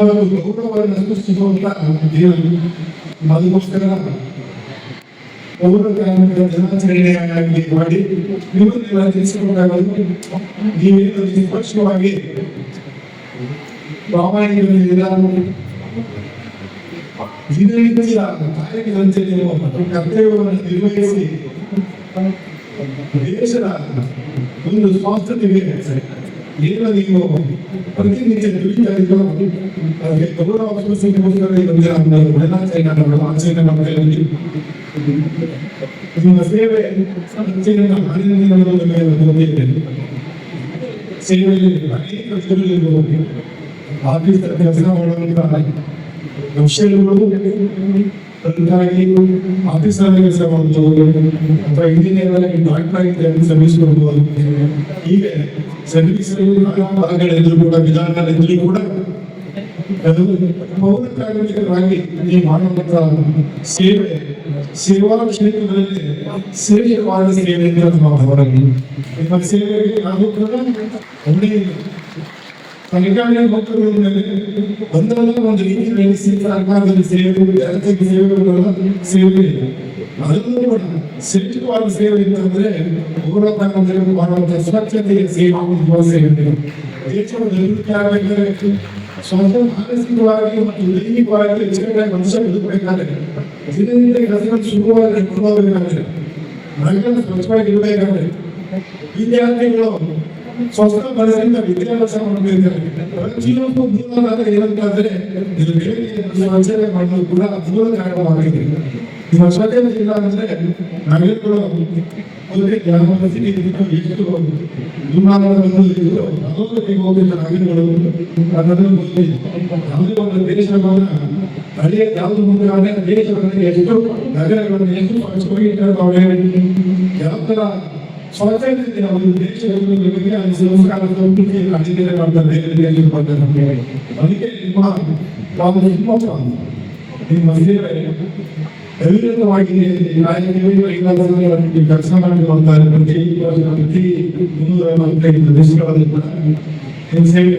ಒಂದು ಗೌರವವನ್ನು ಸೃಷ್ಟಿಸುವಂತ ದೇವರು. ಅದಕ್ಕೋಸ್ಕರ ದಿನಾಚರಣೆಯಾಗಿ ಮಾಡಿ ನಿಮ್ಮನ್ನೆಲ್ಲ ತಿಳಿಸಿಕೊಟ್ಟಾಗಲು ನೀವೇನು ನಿಷ್ಪಕ್ಷವಾಗಿ ಪ್ರಾಮಾಣಿಕತೆಯಿಂದ ದಿನನಿತ್ಯ ಕಾರ್ಯದಂತೆ ನೀವು ಕರ್ತವ್ಯವನ್ನು ನಿರ್ವಹಿಸಿ ದೇಶದ ಒಂದು ಸ್ವಾಸ್ಥ್ಯತೆಗೆ ಏನು ನೀವು ಪ್ರತಿನಿತ್ಯ ದುಡಿತಾ ಇದ್ರು ಅದಕ್ಕೆ ಗೌರವ ಸೂಚಿಸೋದಕ್ಕೋಸ್ಕರ ಆಚರಣೆ ಮಾಡ್ತಾ ಇದ್ದೀವಿ. ನಿಮ್ಮ ಸೇವೆ ಸೇವೆಯಲ್ಲಿ ಅನೇಕ ಆಫೀಸ್ ಕೆಲಸ ಮಾಡುವಂತ ವಿಷಯಗಳು ಅದಕ್ಕಾಗಿ ಆಫೀಸರ್ ಕೆಲಸ ಮಾಡಬಹುದು ಅಥವಾ ಇಂಜಿನಿಯರ್ ಆಗಿ ಡಾಕ್ಟರ್ ಆಗಿ ಸರ್ವಿಸ್ ಕೊಡಬಹುದು. ಹೀಗೆ ಸರ್ವಿಸ್ ಭಾಗಗಳೆಂದರೂ ಕೂಡ ವಿಧಾನಗಳೆಂದರೂ ಕೂಡ ಅದು ಪೌರ ಕಾರ್ಮಿಕರಾಗಿ ನೀವು ಮಾಡುವಂತ ಸೇವೆ ಸೇವಾ ಕ್ಷೇತ್ರದಲ್ಲಿ ಶ್ರೇಷ್ಠವಾದ ಸೇವೆಯಿಂದ ಹೊರಗೆ ನಿಮ್ಮ ಸೇವೆಗೆ ನಾವು ಕೂಡ ಒಳ್ಳೆಯ ಸರ್ಕಾರಿ ಮಕ್ಕಳ ಮೇಲೆ ಒಂದಲ್ಲ ಒಂದು ರೀತಿಯಲ್ಲಿ ಸರ್ಕಾರದಲ್ಲಿ ಸೇವೆ ಅದನ್ನು ಕೂಡ ಶ್ರೇಷ್ಠವಾದ ಸೇವೆ ಅಂತಂದ್ರೆ ಪೌರತ್ವ ಮಾಡುವಂತ ಸ್ವಚ್ಛತೆಯ ಸೇವೆ ದೇಶದ ಅಭಿವೃದ್ಧಿ ಆಗಬೇಕಾದ್ರೆ ಸ್ವಂತ ಮಾನಸಿಕವಾಗಿ ಮತ್ತು ದೈಹಿಕವಾಗಿ ಹೆಚ್ಚುಕಟ್ಟಾಗಿ ಮನುಷ್ಯ ಬದುಕಬೇಕಾದ್ರೆ ದಿನನಿತ್ಯ ಕೆಲಸಗಳು ಶುರುವಾಗಿ ಕೊಡಬೇಕಾದ್ರೆ ಮನೆಗಳನ್ನು ಸ್ವಚ್ಛವಾಗಿ ಇರಬೇಕಾದ್ರೆ ವಿದ್ಯಾರ್ಥಿಗಳು ಸ್ವಚ್ಛ ಮನಸ್ಸಿಂದ ವಿದ್ಯಾಭ್ಯಾಸ ಮಾಡಬೇಕಾದ್ರೆ ಪ್ರತಿಯೊಂದು ಮೂಲವಾದ ಏನಂತಾದ್ರೆ ಇದು ಬೆಳಗ್ಗೆ ಸ್ವಚ್ಛತೆ ಮಾಡಲು ಕೂಡ ಮೂಲ ಕಾರಣವಾಗಿದೆ. ನಿಮ್ಮ ಸ್ವಚ್ಛತೆ ಇಲ್ಲ ಅಂದ್ರೆ ನಗರಗಳು ಎಷ್ಟು ಹೋಗಿದ್ದ ನಗರಗಳು ಅದನ್ನು ಯಾವುದೇ ಒಂದು ದೇಶವನ್ನ ಹಳೆಯ ಯಾವುದು ಮುಂದೆ ದೇಶಗಳಲ್ಲಿ ಎಷ್ಟು ನಗರಗಳನ್ನು ಎಷ್ಟು ಸ್ವಚ್ಛವಾಗಿ ಯಾವ ತರ ಸ್ವಚ್ಛತೆ ಒಂದು ದೇಶದಲ್ಲಿ ಸಂಸ್ಕಾರ ಅಧ್ಯಯನ ಮಾಡ್ತಾರೆ. ಅದಕ್ಕೆ ನಿಮ್ಮ ಸೇವೆ ಅವಿರತವಾಗಿ ಕೆಲಸ ಮಾಡಿಕೊಳ್ತಾರೆ. ಪ್ರತಿ 345 ದೇಶಗಳಲ್ಲಿ ಸೇವೆ